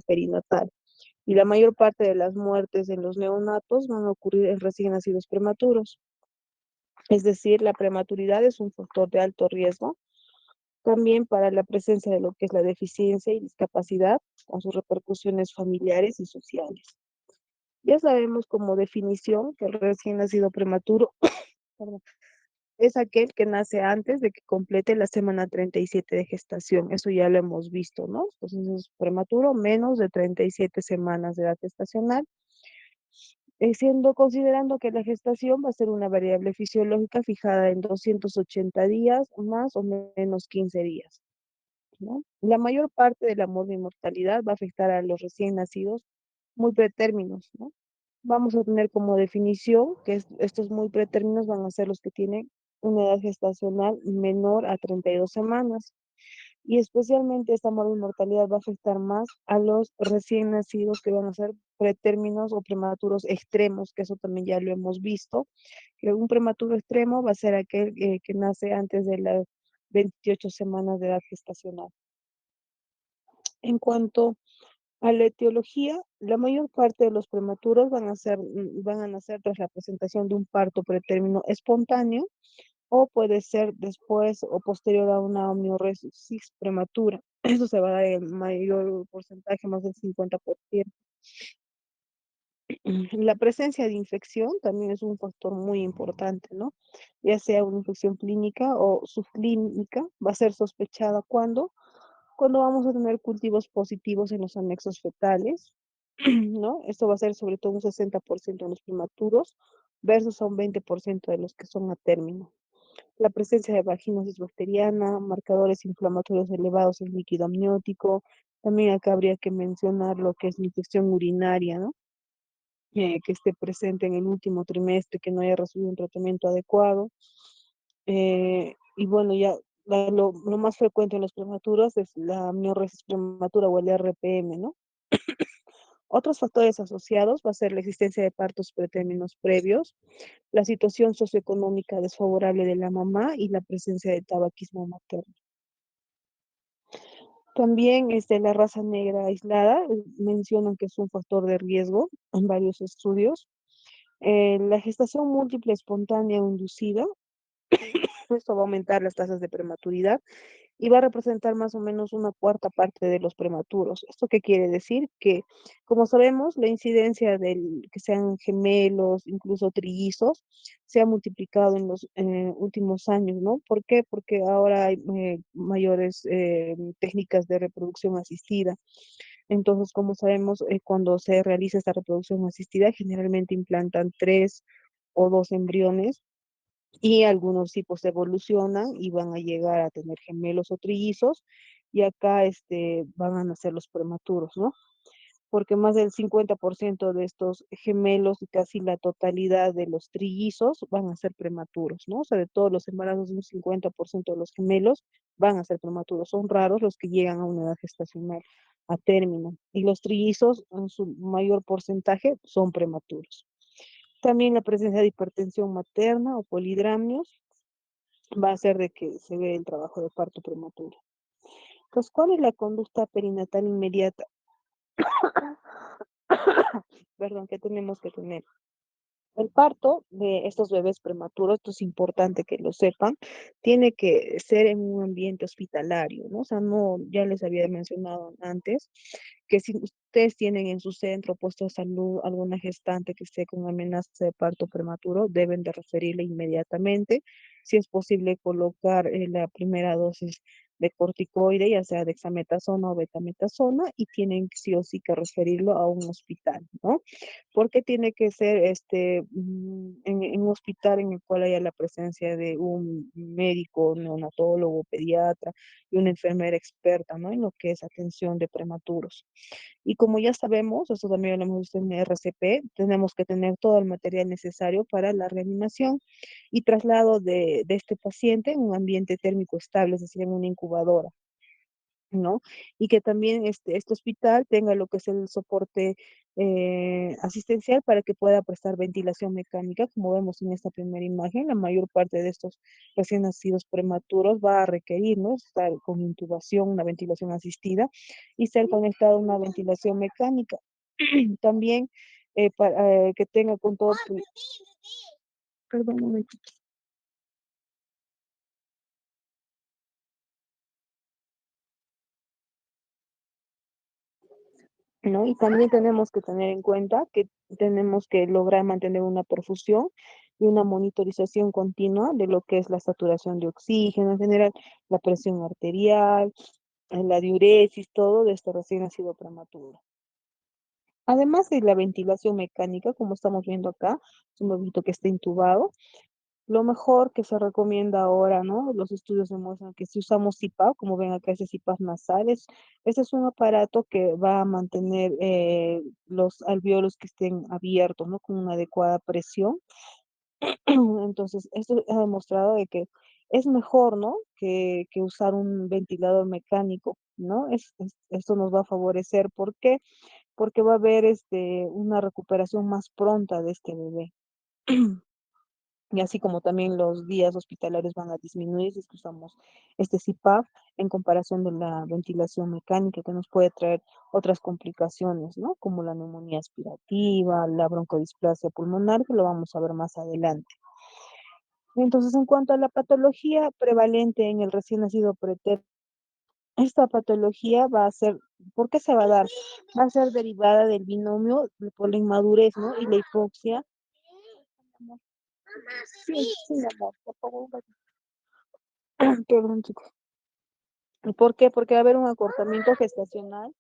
perinatal. Y la mayor parte de las muertes en los neonatos van a ocurrir en recién nacidos prematuros. Es decir, la prematuridad es un factor de alto riesgo también para la presencia de lo que es la deficiencia y discapacidad, con sus repercusiones familiares y sociales. Ya sabemos como definición que el recién nacido prematuro perdón, es aquel que nace antes de que complete la semana 37 de gestación. Eso ya lo hemos visto, ¿no? Entonces es prematuro menos de 37 semanas de edad gestacional, siendo considerando que la gestación va a ser una variable fisiológica fijada en 280 días más o menos 15 días, ¿no? La mayor parte de la mortalidad va a afectar a los recién nacidos muy pretérminos, ¿no? Vamos a tener como definición que estos muy pretérminos van a ser los que tienen una edad gestacional menor a 32 semanas. Y especialmente esta mortalidad va a afectar más a los recién nacidos que van a ser pretérminos o prematuros extremos, que eso también ya lo hemos visto, que un prematuro extremo va a ser aquel que nace antes de las 28 semanas de edad gestacional. En cuanto a la etiología, la mayor parte de los prematuros van a nacer tras la presentación de un parto pretérmino espontáneo o puede ser después o posterior a una amnioresis prematura. Eso se va a dar en mayor porcentaje, más del 50%. La presencia de infección también es un factor muy importante, ¿no? Ya sea una infección clínica o subclínica, va a ser sospechada cuando vamos a tener cultivos positivos en los anexos fetales, ¿no? Esto va a ser sobre todo un 60% en los prematuros versus a un 20% de los que son a término. La presencia de vaginosis bacteriana, marcadores inflamatorios elevados en líquido amniótico. También acá habría que mencionar lo que es la infección urinaria, ¿no? Que esté presente en el último trimestre, que no haya recibido un tratamiento adecuado. Y bueno, ya lo más frecuente en los prematuros es la amnioresis prematura o el RPM, ¿no? Otros factores asociados va a ser la existencia de partos pretérminos previos, la situación socioeconómica desfavorable de la mamá y la presencia de tabaquismo materno. También la raza negra aislada, mencionan que es un factor de riesgo en varios estudios. La gestación múltiple espontánea o inducida, esto va a aumentar las tasas de prematuridad y va a representar más o menos una cuarta parte de los prematuros. ¿Esto qué quiere decir? Que, como sabemos, la incidencia del que sean gemelos, incluso trillizos, se ha multiplicado en los últimos años, ¿no? ¿Por qué? Porque ahora hay mayores técnicas de reproducción asistida. Entonces, como sabemos, cuando se realiza esta reproducción asistida, generalmente implantan tres o dos embriones y algunos tipos evolucionan y van a llegar a tener gemelos o trillizos y acá van a nacer los prematuros, ¿no? Porque más del 50% de estos gemelos y casi la totalidad de los trillizos van a ser prematuros, ¿no? O sea, de todos los embarazos, un 50% de los gemelos van a ser prematuros. Son raros los que llegan a una edad gestacional a término. Y los trillizos, en su mayor porcentaje, son prematuros. También la presencia de hipertensión materna o polidramios va a hacer de que se vea el trabajo de parto prematuro. Entonces, ¿cuál es la conducta perinatal inmediata? Perdón, que tenemos que tener. El parto de estos bebés prematuros, esto es importante que lo sepan, tiene que ser en un ambiente hospitalario, ¿no? O sea, no, ya les había mencionado antes, que si ustedes tienen en su centro puesto de salud alguna gestante que esté con amenaza de parto prematuro, deben de referirle inmediatamente. Si es posible colocar la primera dosis de corticoide, ya sea dexametasona o betametasona, y tienen sí o sí que referirlo a un hospital, ¿no? Porque tiene que ser en un hospital en el cual haya la presencia de un médico, neonatólogo, pediatra y una enfermera experta, ¿no? En lo que es atención de prematuros. Y como ya sabemos, eso también lo hemos visto en RCP, tenemos que tener todo el material necesario para la reanimación y traslado de este paciente en un ambiente térmico estable, es decir, en una incubadora. ¿no? Y que también este hospital tenga lo que es el soporte asistencial para que pueda prestar ventilación mecánica, como vemos en esta primera imagen, la mayor parte de estos recién nacidos prematuros va a requerir, ¿no? Estar con intubación, una ventilación asistida y ser conectado a una ventilación mecánica. También para que tenga con todo, perdón, un momento. ¿No? Y también tenemos que tener en cuenta que tenemos que lograr mantener una perfusión y una monitorización continua de lo que es la saturación de oxígeno en general, la presión arterial, la diuresis, todo de este recién nacido prematuro. Además de la ventilación mecánica, como estamos viendo acá, es un bebito que está intubado. Lo mejor que se recomienda ahora, ¿no? Los estudios demuestran que si usamos CPAP, como ven acá, ese CPAP nasales, ese es un aparato que va a mantener los alvéolos que estén abiertos, ¿no? Con una adecuada presión. Entonces, esto ha demostrado de que es mejor, ¿no? Que usar un ventilador mecánico, ¿no? Esto nos va a favorecer. ¿Por qué? Porque va a haber una recuperación más pronta de este bebé. Y así como también los días hospitalarios van a disminuir si es que usamos este CPAP en comparación de la ventilación mecánica que nos puede traer otras complicaciones, ¿no? Como la neumonía aspirativa, la broncodisplasia pulmonar, que lo vamos a ver más adelante. Entonces, en cuanto a la patología prevalente en el recién nacido preterno, esta patología va a ser, ¿por qué se va a dar? Va a ser derivada del binomio por la inmadurez, ¿no? Y la hipoxia. Sí, sí, mi amor, por favor. Perdón, chicos. ¿Por qué? Porque va a haber un acortamiento gestacional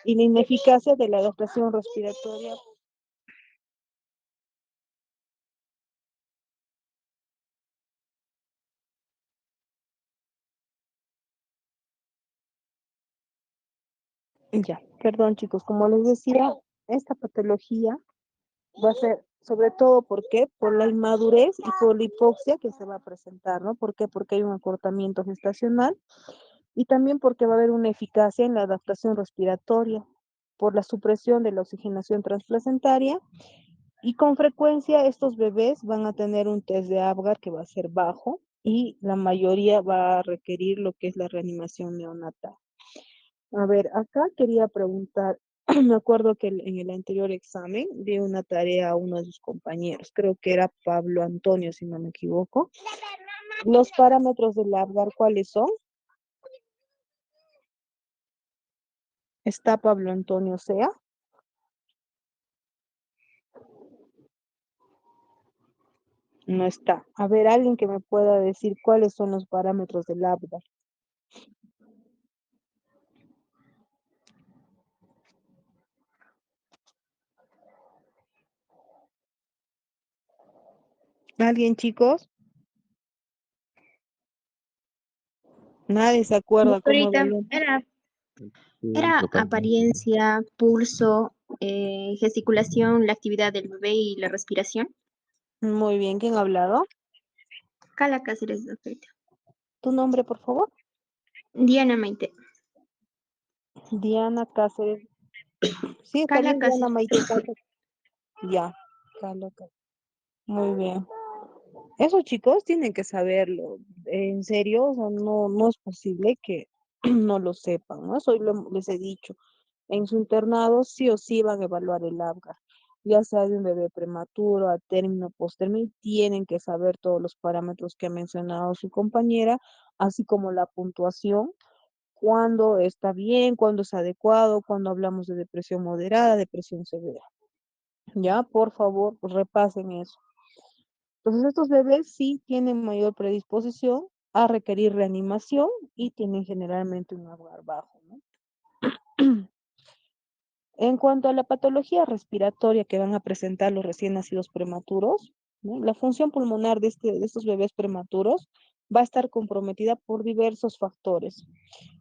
y la ineficacia de la adaptación respiratoria. Ya, perdón, chicos, como les decía, esta patología va a ser sobre todo, ¿por qué? Por la inmadurez y por la hipoxia que se va a presentar, ¿no? ¿Por qué? Porque hay un acortamiento gestacional y también porque va a haber una eficacia en la adaptación respiratoria por la supresión de la oxigenación transplacentaria. Y con frecuencia estos bebés van a tener un test de Apgar que va a ser bajo y la mayoría va a requerir lo que es la reanimación neonatal. A ver, acá quería preguntar, me acuerdo que en el anterior examen di una tarea a uno de sus compañeros, creo que era Pablo Antonio, si no me equivoco. Los parámetros del Apgar, ¿cuáles son? ¿Está Pablo Antonio Sea? No está. A ver, alguien que me pueda decir cuáles son los parámetros del Apgar. ¿Alguien, chicos? Nadie se acuerda cómo Doctorita, veía. era apariencia, pulso, gesticulación, la actividad del bebé y la respiración. Muy bien, ¿quién ha hablado? Cala Cáceres, doctorita. ¿Tu nombre, por favor? Diana Maite. Diana Cáceres. Sí, está Cala bien, Diana Cáceres. Maite Cáceres. Ya, Carla Cáceres. Muy bien. Esos chicos tienen que saberlo. En serio, o sea, no es posible que no lo sepan, ¿no? Eso les he dicho. En su internado sí o sí van a evaluar el ABGAR, ya sea de un bebé prematuro, a término, postérmino, y tienen que saber todos los parámetros que ha mencionado su compañera, así como la puntuación, cuándo está bien, cuándo es adecuado, cuando hablamos de depresión moderada, depresión severa. Ya, por favor, repasen eso. Entonces, estos bebés sí tienen mayor predisposición a requerir reanimación y tienen generalmente un ABGAR bajo, ¿no? En cuanto a la patología respiratoria que van a presentar los recién nacidos prematuros, ¿no? La función pulmonar de estos bebés prematuros va a estar comprometida por diversos factores.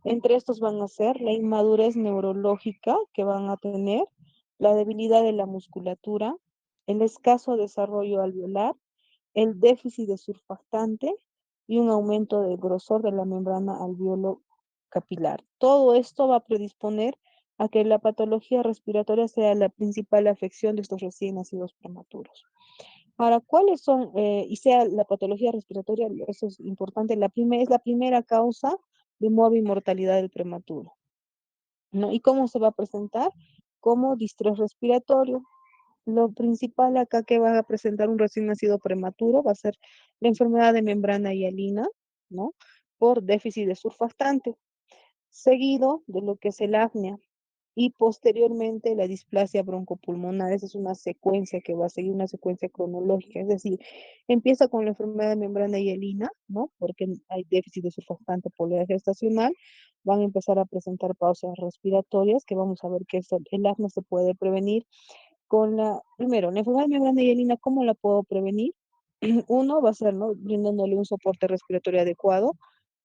Entre estos van a ser la inmadurez neurológica que van a tener, la debilidad de la musculatura, el escaso desarrollo alveolar, el déficit de surfactante y un aumento del grosor de la membrana alveolo capilar. Todo esto va a predisponer a que la patología respiratoria sea la principal afección de estos recién nacidos prematuros. Ahora, ¿cuáles son, y sea la patología respiratoria, eso es importante, es la primera causa de muerte y mortalidad del prematuro, ¿no? ¿Y cómo se va a presentar? Como distrés respiratorio. Lo principal acá que va a presentar un recién nacido prematuro va a ser la enfermedad de membrana hialina, ¿no? Por déficit de surfactante, seguido de lo que es el apnea y posteriormente la displasia broncopulmonar. Esa es una secuencia que va a seguir una secuencia cronológica, es decir, empieza con la enfermedad de membrana hialina, ¿no? Porque hay déficit de surfactante por la gestacional, van a empezar a presentar pausas respiratorias, que vamos a ver que el apnea se puede prevenir primero, la enfermedad de membrana hialina, ¿cómo la puedo prevenir? Uno va a ser, ¿no? Brindándole un soporte respiratorio adecuado,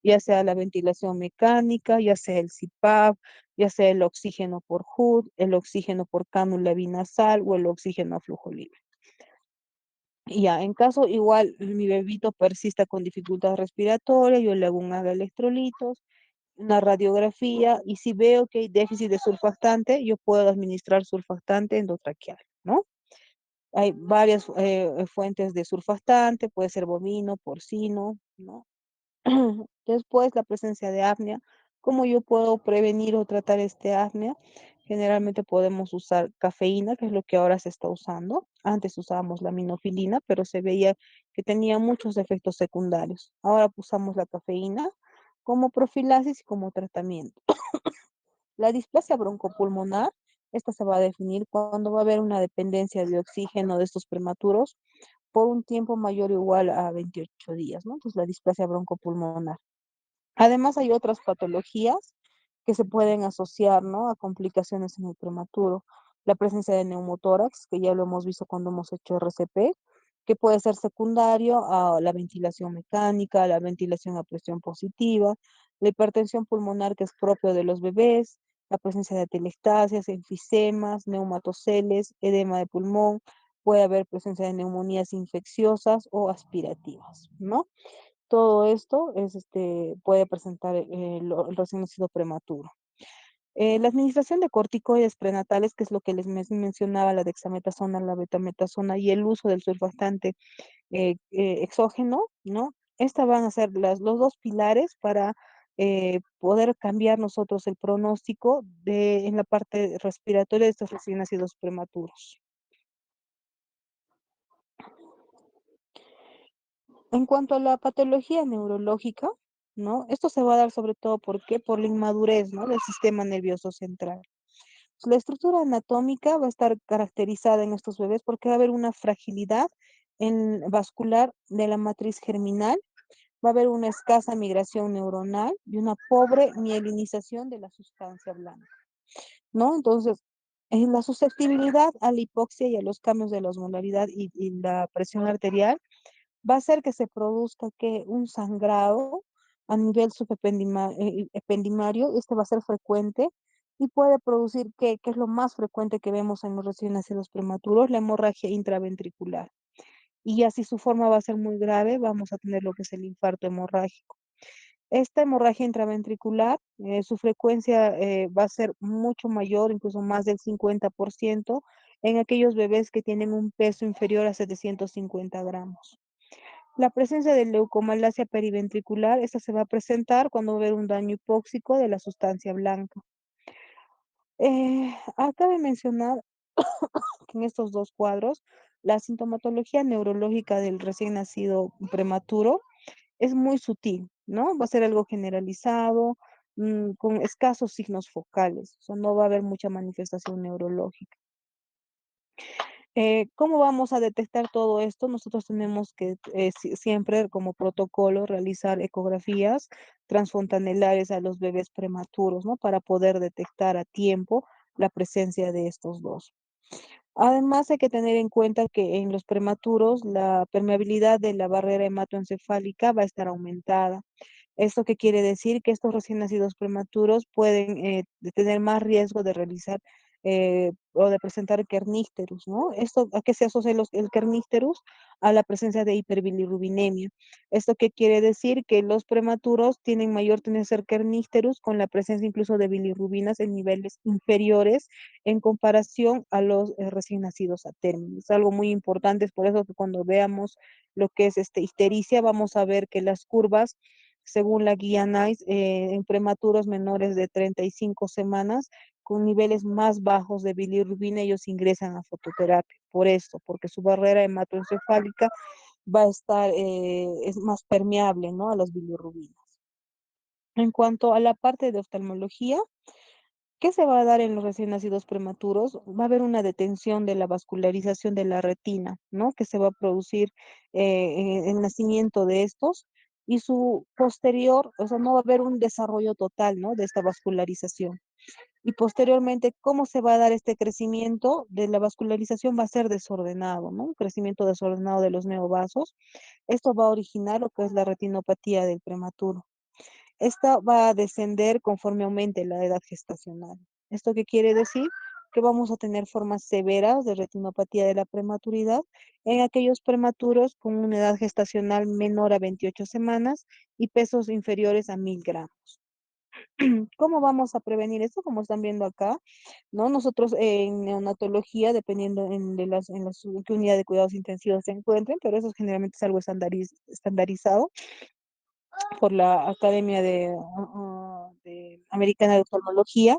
ya sea la ventilación mecánica, ya sea el CPAP, ya sea el oxígeno por HUD, el oxígeno por cánula binasal o el oxígeno a flujo libre. Y ya, en caso igual mi bebito persista con dificultad respiratoria, yo le hago un AGA electrolitos, una radiografía, y si veo que hay déficit de surfactante, yo puedo administrar surfactante endotraqueal, ¿no? Hay varias fuentes de surfactante, puede ser bovino, porcino, ¿no? Después, la presencia de apnea. ¿Cómo yo puedo prevenir o tratar este apnea? Generalmente podemos usar cafeína, que es lo que ahora se está usando. Antes usábamos la minofilina, pero se veía que tenía muchos efectos secundarios. Ahora usamos la cafeína como profilaxis y como tratamiento. La displasia broncopulmonar, esta se va a definir cuando va a haber una dependencia de oxígeno de estos prematuros por un tiempo mayor o igual a 28 días, ¿no? Entonces, la displasia broncopulmonar. Además, hay otras patologías que se pueden asociar, ¿no? A complicaciones en el prematuro. La presencia de neumotórax, que ya lo hemos visto cuando hemos hecho RCP, que puede ser secundario a la ventilación mecánica, a la ventilación a presión positiva, la hipertensión pulmonar, que es propio de los bebés, la presencia de atelectasias, enfisemas, neumatoceles, edema de pulmón, puede haber presencia de neumonías infecciosas o aspirativas, ¿no? Todo esto puede presentar el recién nacido prematuro. La administración de corticoides prenatales, que es lo que les mencionaba, la dexametasona, la betametasona y el uso del surfactante exógeno, ¿no? Estas van a ser los dos pilares para poder cambiar nosotros el pronóstico en la parte respiratoria de estos recién nacidos prematuros. En cuanto a la patología neurológica, ¿no? Esto se va a dar sobre todo por la inmadurez, ¿no? Del sistema nervioso central. La estructura anatómica va a estar caracterizada en estos bebés porque va a haber una fragilidad vascular de la matriz germinal, va a haber una escasa migración neuronal y una pobre mielinización de la sustancia blanca, ¿no? Entonces, en la susceptibilidad a la hipoxia y a los cambios de la osmolaridad y la presión arterial va a hacer que se produzca un sangrado a nivel ependimario. Este va a ser frecuente y puede producir que es lo más frecuente que vemos en los recién nacidos prematuros, la hemorragia intraventricular. Y así su forma va a ser muy grave, vamos a tener lo que es el infarto hemorrágico. Esta hemorragia intraventricular, su frecuencia va a ser mucho mayor, incluso más del 50%, en aquellos bebés que tienen un peso inferior a 750 gramos. La presencia de leucomalacia periventricular, esta se va a presentar cuando va a haber un daño hipóxico de la sustancia blanca. Cabe mencionar que en estos dos cuadros, la sintomatología neurológica del recién nacido prematuro es muy sutil, ¿no? Va a ser algo generalizado, con escasos signos focales, o sea, no va a haber mucha manifestación neurológica. ¿Cómo vamos a detectar todo esto? Nosotros tenemos que siempre como protocolo realizar ecografías transfontanelares a los bebés prematuros, ¿no? Para poder detectar a tiempo la presencia de estos dos. Además, hay que tener en cuenta que en los prematuros la permeabilidad de la barrera hematoencefálica va a estar aumentada. ¿Esto qué quiere decir? Que estos recién nacidos prematuros pueden tener más riesgo de realizar o de presentar kernísterus, ¿no? ¿Esto a qué se asocia el kernísterus? A la presencia de hiperbilirrubinemia. ¿Esto qué quiere decir? Que los prematuros tienen mayor tendencia a ser kernísterus con la presencia incluso de bilirrubinas en niveles inferiores en comparación a los recién nacidos a término. Es algo muy importante, es por eso que cuando veamos lo que es ictericia, vamos a ver que las curvas, según la guía NICE, en prematuros menores de 35 semanas, con niveles más bajos de bilirrubina, ellos ingresan a fototerapia. Por esto, porque su barrera hematoencefálica va a estar, es más permeable, ¿no? A las bilirrubinas. En cuanto a la parte de oftalmología, ¿qué se va a dar en los recién nacidos prematuros? Va a haber una detención de la vascularización de la retina, ¿no? Que se va a producir en el nacimiento de estos y su posterior, o sea, no va a haber un desarrollo total, ¿no? De esta vascularización. Y posteriormente, ¿cómo se va a dar este crecimiento de la vascularización? Va a ser desordenado, ¿no? Un crecimiento desordenado de los neovasos. Esto va a originar lo que es la retinopatía del prematuro. Esta va a descender conforme aumente la edad gestacional. ¿Esto qué quiere decir? Que vamos a tener formas severas de retinopatía de la prematuridad en aquellos prematuros con una edad gestacional menor a 28 semanas y pesos inferiores a 1000 gramos. ¿Cómo vamos a prevenir esto? Como están viendo acá, ¿no? Nosotros en neonatología, dependiendo en qué unidad de cuidados intensivos se encuentren, pero eso generalmente es algo estandarizado por la Academia de Americana de Oftalmología.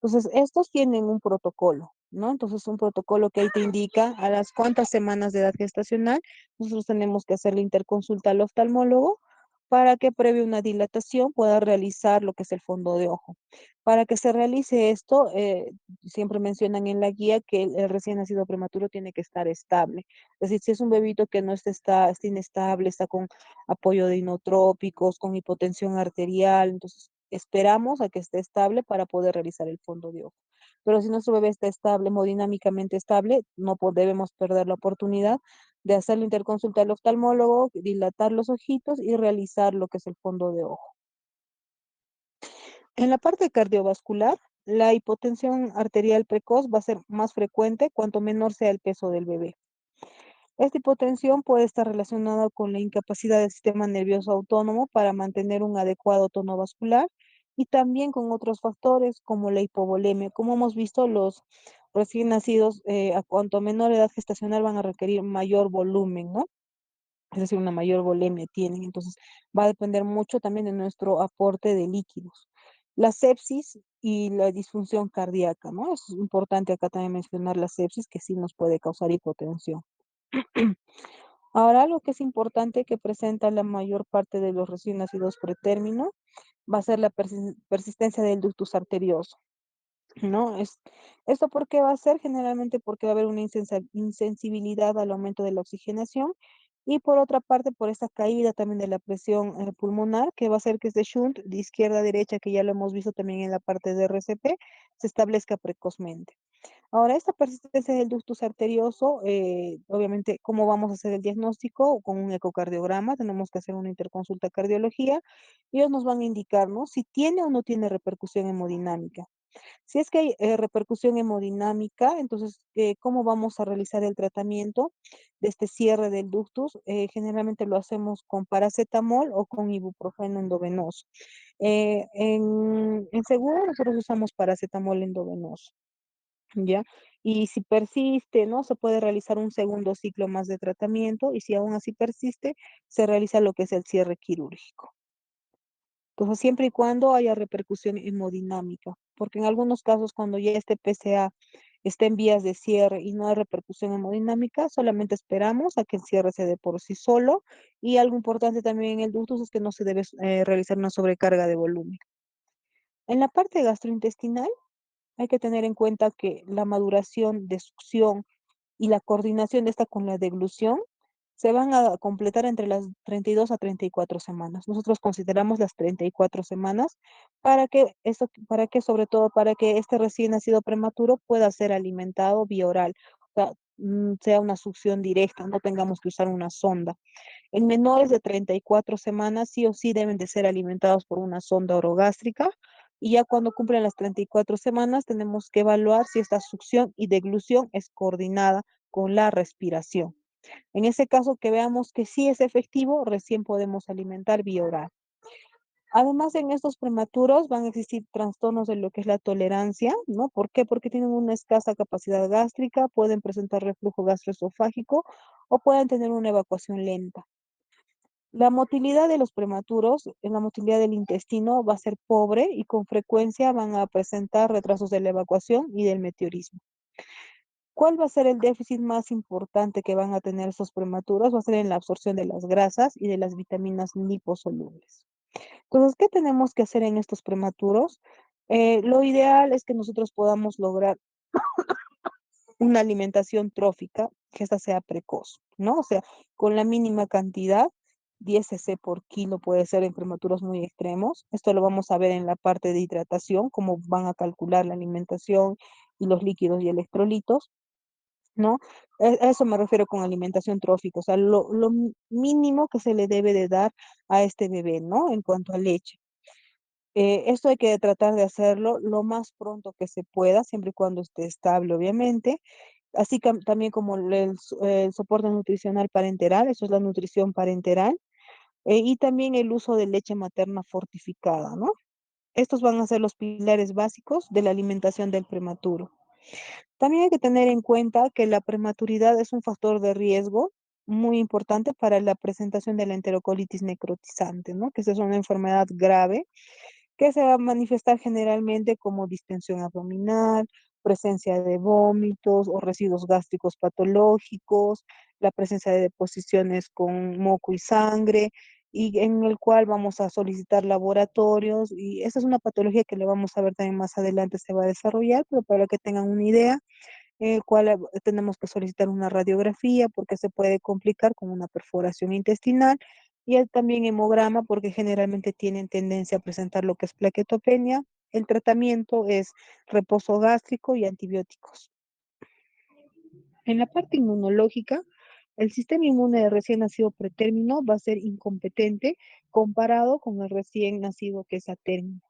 Entonces, estos tienen un protocolo, ¿no? Entonces, un protocolo que ahí te indica a las cuántas semanas de edad gestacional nosotros tenemos que hacer la interconsulta al oftalmólogo para que previo una dilatación pueda realizar lo que es el fondo de ojo. Para que se realice esto, siempre mencionan en la guía que el recién nacido prematuro tiene que estar estable. Es decir, si es un bebito que no está inestable, está con apoyo de inotrópicos, con hipotensión arterial, entonces esperamos a que esté estable para poder realizar el fondo de ojo. Pero si nuestro bebé está estable, hemodinámicamente estable, no debemos perder la oportunidad de hacer la interconsulta al oftalmólogo, dilatar los ojitos y realizar lo que es el fondo de ojo. En la parte cardiovascular, la hipotensión arterial precoz va a ser más frecuente cuanto menor sea el peso del bebé. Esta hipotensión puede estar relacionada con la incapacidad del sistema nervioso autónomo para mantener un adecuado tono vascular y también con otros factores como la hipovolemia. Como hemos visto, los recién nacidos a cuanto menor edad gestacional van a requerir mayor volumen, ¿no? Es decir, una mayor volemia tienen. Entonces, va a depender mucho también de nuestro aporte de líquidos. La sepsis y la disfunción cardíaca, ¿no? Es importante acá también mencionar la sepsis que sí nos puede causar hipotensión. Ahora, algo que es importante que presenta la mayor parte de los recién nacidos pretérmino va a ser la persistencia del ductus arterioso, ¿no? ¿Esto por qué va a ser? Generalmente porque va a haber una insensibilidad al aumento de la oxigenación y por otra parte por esta caída también de la presión pulmonar que va a hacer que este shunt de izquierda a derecha, que ya lo hemos visto también en la parte de RCP, se establezca precozmente. Ahora, esta persistencia del ductus arterioso, obviamente, ¿cómo vamos a hacer el diagnóstico? Con un ecocardiograma, tenemos que hacer una interconsulta cardiología y ellos nos van a indicar, ¿no? Si tiene o no tiene repercusión hemodinámica. Si es que hay repercusión hemodinámica, entonces, ¿cómo vamos a realizar el tratamiento de este cierre del ductus? Generalmente lo hacemos con paracetamol o con ibuprofeno endovenoso. En seguro nosotros usamos paracetamol endovenoso. ¿Ya? Y si persiste, ¿no? Se puede realizar un segundo ciclo más de tratamiento y si aún así persiste, se realiza lo que es el cierre quirúrgico. Entonces, siempre y cuando haya repercusión hemodinámica, porque en algunos casos cuando ya este PCA está en vías de cierre y no hay repercusión hemodinámica, solamente esperamos a que el cierre se dé por sí solo y algo importante también en el ductus es que no se debe realizar una sobrecarga de volumen. En la parte gastrointestinal, hay que tener en cuenta que la maduración de succión y la coordinación de esta con la deglución se van a completar entre las 32 a 34 semanas. Nosotros consideramos las 34 semanas para que sobre todo para que este recién nacido prematuro pueda ser alimentado vía oral, o sea, sea una succión directa, no tengamos que usar una sonda. En menores de 34 semanas, sí o sí deben de ser alimentados por una sonda orogástrica Y ya cuando cumplen las 34 semanas, tenemos que evaluar si esta succión y deglución es coordinada con la respiración. En ese caso que veamos que sí es efectivo, recién podemos alimentar vía oral. Además, en estos prematuros van a existir trastornos de lo que es la tolerancia, ¿no? ¿Por qué? Porque tienen una escasa capacidad gástrica, pueden presentar reflujo gastroesofágico o pueden tener una evacuación lenta. La motilidad de los prematuros, la motilidad del intestino va a ser pobre y con frecuencia van a presentar retrasos de la evacuación y del meteorismo. ¿Cuál va a ser el déficit más importante que van a tener estos prematuros? Va a ser en la absorción de las grasas y de las vitaminas liposolubles. Entonces, ¿qué tenemos que hacer en estos prematuros? Lo ideal es que nosotros podamos lograr una alimentación trófica, que esta sea precoz, ¿no? O sea, con la mínima cantidad, 10 cc por kilo puede ser en prematuros muy extremos. Esto lo vamos a ver en la parte de hidratación, cómo van a calcular la alimentación y los líquidos y electrolitos, ¿no? A eso me refiero con alimentación trófica, o sea, lo mínimo que se le debe de dar a este bebé, ¿no? En cuanto a leche. Esto hay que tratar de hacerlo lo más pronto que se pueda, siempre y cuando esté estable, obviamente. Así también como el soporte nutricional parenteral, eso es la nutrición parenteral, y también el uso de leche materna fortificada, ¿no? Estos van a ser los pilares básicos de la alimentación del prematuro. También hay que tener en cuenta que la prematuridad es un factor de riesgo muy importante para la presentación de la enterocolitis necrotizante, ¿no? Que esa es una enfermedad grave que se va a manifestar generalmente como distensión abdominal, presencia de vómitos o residuos gástricos patológicos, la presencia de deposiciones con moco y sangre, y en el cual vamos a solicitar laboratorios, y esa es una patología que le vamos a ver también más adelante se va a desarrollar, pero para que tengan una idea, cual tenemos que solicitar una radiografía porque se puede complicar con una perforación intestinal y también hemograma porque generalmente tienen tendencia a presentar lo que es plaquetopenia. El tratamiento es reposo gástrico y antibióticos. En la parte inmunológica, el sistema inmune de recién nacido pretérmino va a ser incompetente comparado con el recién nacido que es a término.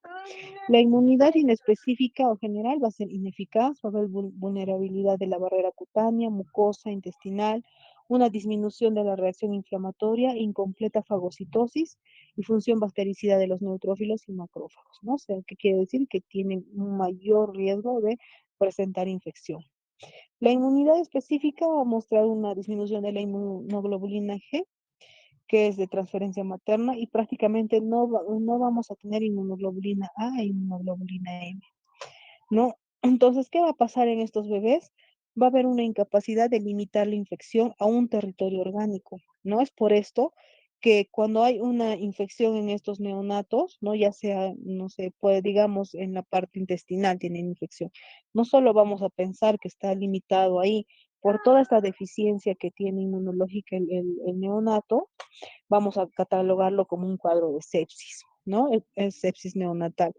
La inmunidad inespecífica o general va a ser ineficaz, va a haber vulnerabilidad de la barrera cutánea, mucosa, intestinal, una disminución de la reacción inflamatoria, incompleta fagocitosis y función bactericida de los neutrófilos y macrófagos, ¿no? O sea, ¿qué quiere decir? Que tienen un mayor riesgo de presentar infección. La inmunidad específica va a mostrar una disminución de la inmunoglobulina G, que es de transferencia materna, y prácticamente no vamos a tener inmunoglobulina A e inmunoglobulina M, ¿no? Entonces, ¿qué va a pasar en estos bebés? Va a haber una incapacidad de limitar la infección a un territorio orgánico, ¿no? Es por esto que cuando hay una infección en estos neonatos, ¿no? Ya sea, no sé, pues digamos en la parte intestinal tienen infección, no solo vamos a pensar que está limitado ahí por toda esta deficiencia que tiene inmunológica el neonato, vamos a catalogarlo como un cuadro de sepsis, ¿no? Es sepsis neonatal.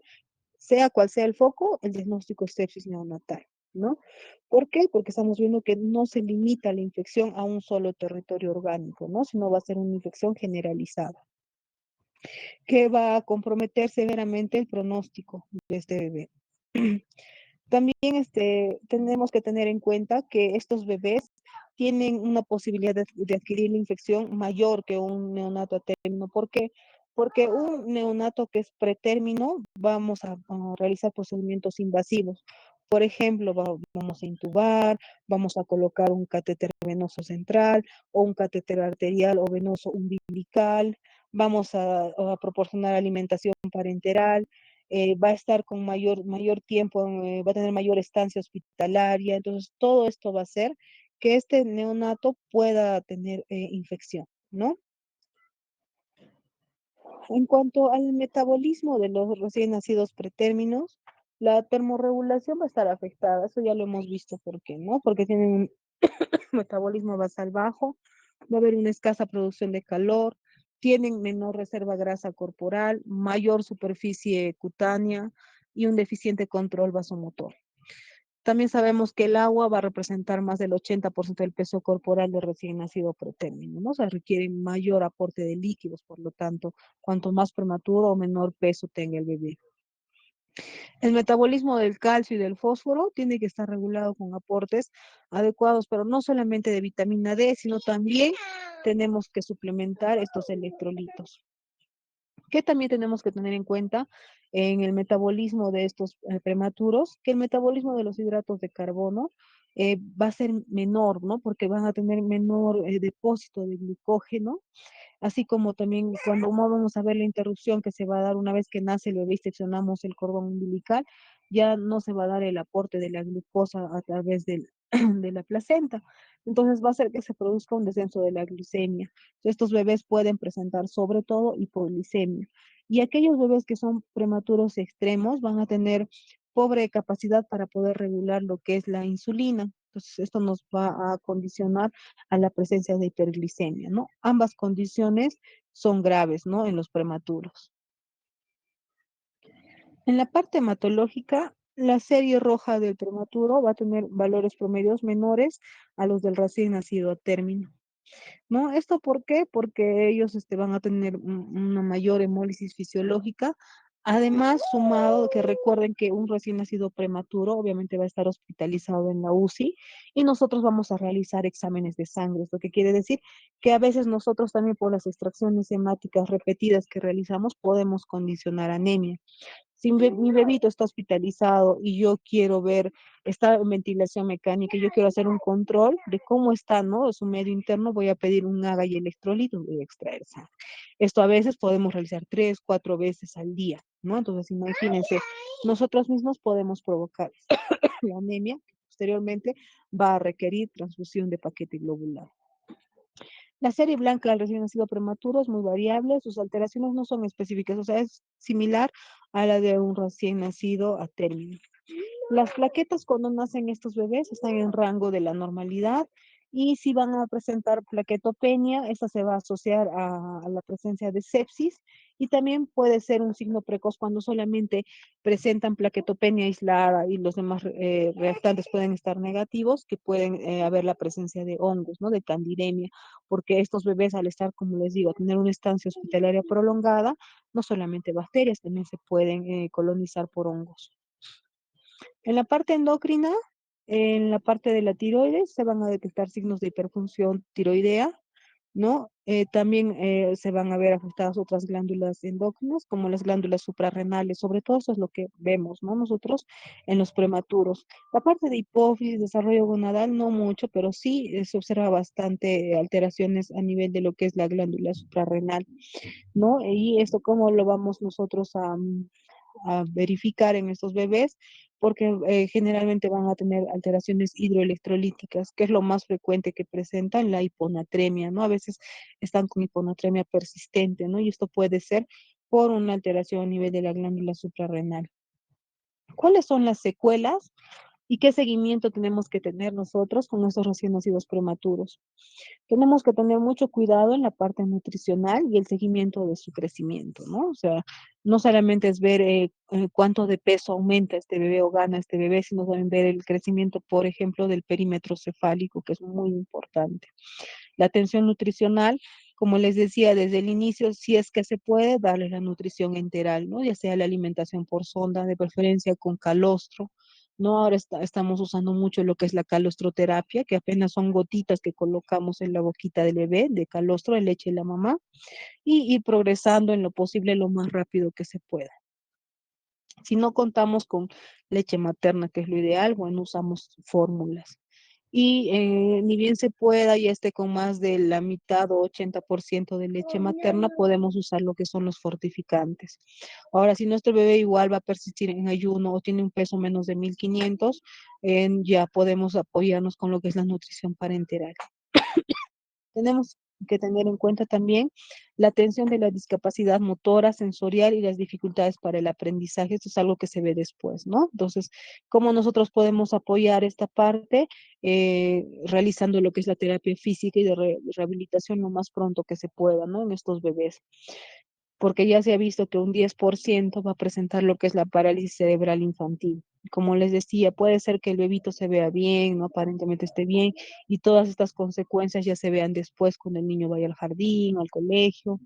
Sea cual sea el foco, el diagnóstico es sepsis neonatal, ¿no? ¿Por qué? Porque estamos viendo que no se limita la infección a un solo territorio orgánico, ¿no? Sino va a ser una infección generalizada, que va a comprometer severamente el pronóstico de este bebé. También tenemos que tener en cuenta que estos bebés tienen una posibilidad de adquirir la infección mayor que un neonato a término. ¿Por qué? Porque un neonato que es pretérmino, vamos a realizar procedimientos invasivos. Por ejemplo, vamos a intubar, vamos a colocar un catéter venoso central o un catéter arterial o venoso umbilical, vamos a proporcionar alimentación parenteral, va a estar con mayor tiempo, va a tener mayor estancia hospitalaria. Entonces, todo esto va a hacer que este neonato pueda tener infección, ¿no? En cuanto al metabolismo de los recién nacidos pretérminos, la termorregulación va a estar afectada. Eso ya lo hemos visto. ¿Por qué? ¿No? Porque tienen un metabolismo basal bajo, va a haber una escasa producción de calor, tienen menor reserva grasa corporal, mayor superficie cutánea y un deficiente control vasomotor. También sabemos que el agua va a representar más del 80% del peso corporal del recién nacido pretérmino, ¿no? O sea, requiere mayor aporte de líquidos, por lo tanto, cuanto más prematuro o menor peso tenga el bebé. El metabolismo del calcio y del fósforo tiene que estar regulado con aportes adecuados, pero no solamente de vitamina D, sino también tenemos que suplementar estos electrolitos. ¿Qué también tenemos que tener en cuenta en el metabolismo de estos prematuros? Que el metabolismo de los hidratos de carbono va a ser menor, ¿no? Porque van a tener menor depósito de glucógeno, así como también cuando vamos a ver la interrupción que se va a dar una vez que nace el bebé y seccionamos el cordón umbilical, ya no se va a dar el aporte de la glucosa a través de la placenta. Entonces va a hacer que se produzca un descenso de la glucemia. Estos bebés pueden presentar sobre todo hipoglicemia. Y aquellos bebés que son prematuros extremos van a tener pobre capacidad para poder regular lo que es la insulina. Entonces, esto nos va a condicionar a la presencia de hiperglicemia, ¿no? Ambas condiciones son graves, ¿no? En los prematuros. En la parte hematológica, la serie roja del prematuro va a tener valores promedios menores a los del recién nacido a término. ¿No? ¿Esto por qué? Porque ellos van a tener una mayor hemólisis fisiológica. Además, sumado que recuerden que un recién nacido prematuro obviamente va a estar hospitalizado en la UCI y nosotros vamos a realizar exámenes de sangre, lo que quiere decir que a veces nosotros también por las extracciones hemáticas repetidas que realizamos podemos condicionar anemia. Si mi bebito está hospitalizado y yo quiero ver, está en ventilación mecánica y yo quiero hacer un control de cómo está, ¿no? Su medio interno, voy a pedir un AGA y electrolitos, voy a extraer sangre. Esto a veces podemos realizar 3, 4 veces al día, ¿no? Entonces, imagínense, nosotros mismos podemos provocar la anemia, que posteriormente va a requerir transfusión de paquete globular. La serie blanca del recién nacido prematuro es muy variable, sus alteraciones no son específicas, o sea, es similar a la de un recién nacido a término. Las plaquetas cuando nacen estos bebés están en rango de la normalidad y si van a presentar plaquetopenia, esta se va a asociar a la presencia de sepsis y también puede ser un signo precoz cuando solamente presentan plaquetopenia aislada y los demás reactantes pueden estar negativos, que pueden haber la presencia de hongos, ¿no? De candidemia, porque estos bebés al estar, como les digo, a tener una estancia hospitalaria prolongada, no solamente bacterias, también se pueden colonizar por hongos. En la parte endocrina, en la parte de la tiroides, se van a detectar signos de hiperfunción tiroidea, ¿no? También se van a ver afectadas otras glándulas endócrinas, como las glándulas suprarrenales, sobre todo eso es lo que vemos, ¿no? Nosotros en los prematuros. La parte de hipófisis, desarrollo gonadal, no mucho, pero sí se observa bastante alteraciones a nivel de lo que es la glándula suprarrenal, ¿no? Y esto, ¿cómo lo vamos nosotros a verificar en estos bebés? Porque generalmente van a tener alteraciones hidroelectrolíticas, que es lo más frecuente que presentan, la hiponatremia, ¿no? A veces están con hiponatremia persistente, ¿no? Y esto puede ser por una alteración a nivel de la glándula suprarrenal. ¿Cuáles son las secuelas y qué seguimiento tenemos que tener nosotros con nuestros recién nacidos prematuros? Tenemos que tener mucho cuidado en la parte nutricional y el seguimiento de su crecimiento, ¿no? O sea, no solamente es ver cuánto de peso aumenta este bebé o gana este bebé, sino también ver el crecimiento, por ejemplo, del perímetro cefálico, que es muy importante. La atención nutricional, como les decía desde el inicio, si es que se puede darle la nutrición enteral, ¿no? Ya sea la alimentación por sonda, de preferencia con calostro, ¿no? Ahora estamos usando mucho lo que es la calostroterapia, que apenas son gotitas que colocamos en la boquita del bebé de calostro, de leche de la mamá, y ir progresando en lo posible lo más rápido que se pueda. Si no contamos con leche materna, que es lo ideal, bueno, usamos fórmulas. Y ni bien se pueda y esté con más de la mitad o 80% de leche materna, podemos usar lo que son los fortificantes. Ahora, si nuestro bebé igual va a persistir en ayuno o tiene un peso menos de 1500, ya podemos apoyarnos con lo que es la nutrición parenteral. Tenemos que tener en cuenta también la atención de la discapacidad motora, sensorial y las dificultades para el aprendizaje. Esto es algo que se ve después, ¿no? Entonces, ¿cómo nosotros podemos apoyar esta parte? Realizando lo que es la terapia física y de rehabilitación lo más pronto que se pueda, ¿no? En estos bebés, porque ya se ha visto que un 10% va a presentar lo que es la parálisis cerebral infantil. Como les decía, puede ser que el bebito se vea bien, ¿no? Aparentemente esté bien, y todas estas consecuencias ya se vean después cuando el niño vaya al jardín, al colegio,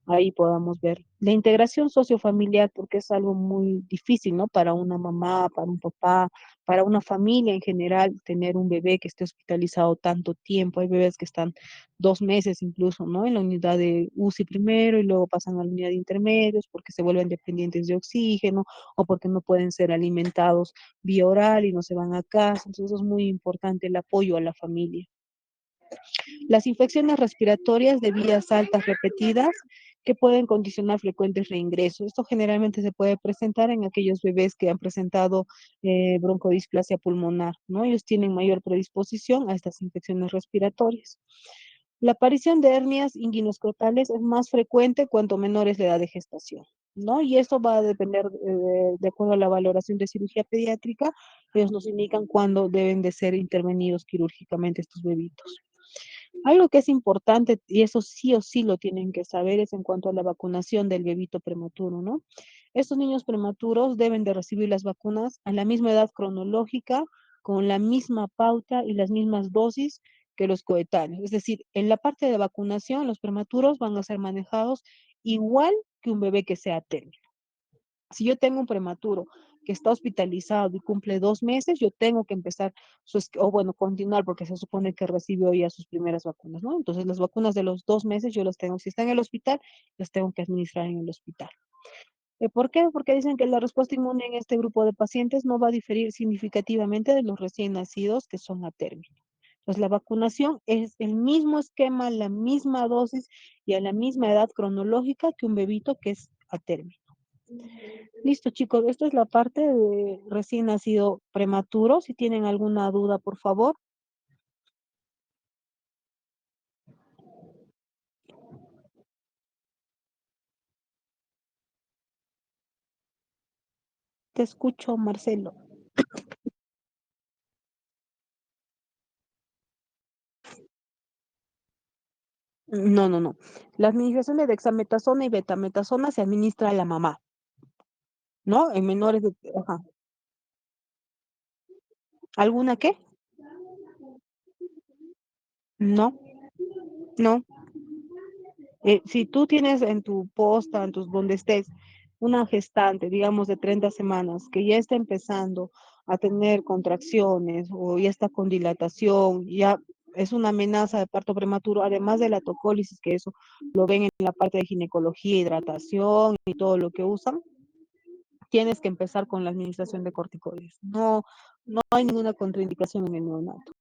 ahí podamos ver. La integración sociofamiliar, porque es algo muy difícil, ¿no? Para una mamá, para un papá, para una familia en general, tener un bebé que esté hospitalizado tanto tiempo. Hay bebés que están 2 meses incluso, ¿no? En la unidad de UCI primero y luego pasan a la unidad de intermedios porque se vuelven dependientes de oxígeno o porque no pueden ser alimentados vía oral y no se van a casa. Entonces es muy importante el apoyo a la familia. Las infecciones respiratorias de vías altas repetidas que pueden condicionar frecuentes reingresos. Esto generalmente se puede presentar en aquellos bebés que han presentado broncodisplasia pulmonar, ¿no? Ellos tienen mayor predisposición a estas infecciones respiratorias. La aparición de hernias inguinoscrotales es más frecuente cuanto menor es la edad de gestación, ¿no? Y esto va a depender de acuerdo a la valoración de cirugía pediátrica. Ellos nos indican cuándo deben de ser intervenidos quirúrgicamente estos bebitos. Algo que es importante, y eso sí o sí lo tienen que saber, es en cuanto a la vacunación del bebito prematuro, ¿no? Estos niños prematuros deben de recibir las vacunas a la misma edad cronológica, con la misma pauta y las mismas dosis que los coetáneos. Es decir, en la parte de vacunación, los prematuros van a ser manejados igual que un bebé que sea término. Si yo tengo un prematuro que está hospitalizado y cumple 2 meses, yo tengo que empezar, o bueno, continuar porque se supone que recibió ya sus primeras vacunas, ¿no? Entonces, las vacunas de los 2 meses yo las tengo, si está en el hospital, las tengo que administrar en el hospital. ¿Por qué? Porque dicen que la respuesta inmune en este grupo de pacientes no va a diferir significativamente de los recién nacidos que son a término. Entonces, la vacunación es el mismo esquema, la misma dosis y a la misma edad cronológica que un bebito que es a término. Listo, chicos, esta es la parte de recién nacido prematuro. Si tienen alguna duda, por favor. Te escucho, Marcelo. No, no, no. La administración de dexametasona y betametasona se administra a la mamá, ¿no? En menores de... Ajá. ¿Alguna qué? No, no. Si tú tienes en tu posta, en tus, donde estés, una gestante, digamos, de 30 semanas, que ya está empezando a tener contracciones o ya está con dilatación, ya es una amenaza de parto prematuro, además de la tocólisis, que eso lo ven en la parte de ginecología, hidratación y todo lo que usan, tienes que empezar con la administración de corticoides. No, no hay ninguna contraindicación en el neonato.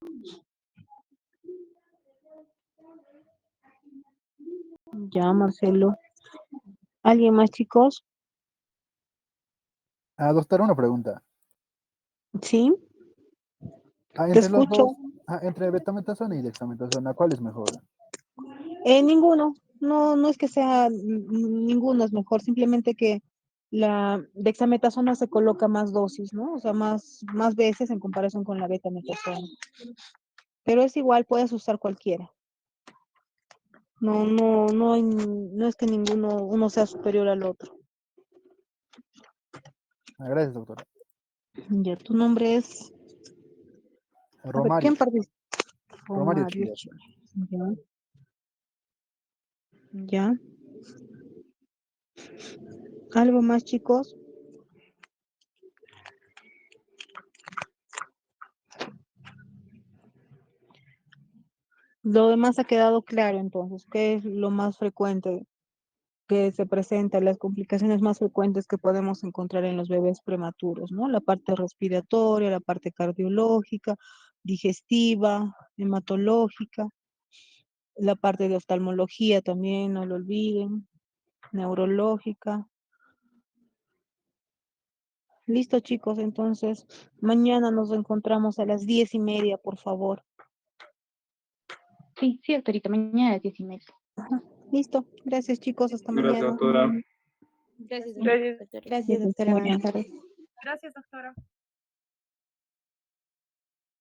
Ya, Marcelo. ¿Alguien más, chicos? Doctora, una pregunta. Sí, te Entre los escucho. dos, entre betametasona y dexametasona, ¿cuál es mejor? Ninguno, no, no es que sea, ninguno es mejor, simplemente que la dexametasona se coloca más dosis, ¿no? O sea, más veces en comparación con la betametasona. Pero es igual, puedes usar cualquiera. No, no, no es que uno sea superior al otro. Gracias, doctora. Ya, tu nombre es, a ver, Romario, ¿quién participa? Romario Romario Chile. Chile. Ya, ya. ¿Algo más, chicos? Lo demás ha quedado claro entonces, ¿qué es lo más frecuente que se presenta, las complicaciones más frecuentes que podemos encontrar en los bebés prematuros, ¿no? La parte respiratoria, la parte cardiológica, digestiva, hematológica, la parte de oftalmología también, no lo olviden, neurológica. Listo, chicos, entonces mañana nos encontramos a las 10:30, por favor. Sí, sí, doctorita, mañana a las 10:30. Ajá. Listo, gracias, chicos, hasta Gracias, mañana. doctora. Gracias, Gracias, doctora. Gracias, que estén doctora. muy bien. Buenas tardes. Gracias, doctora.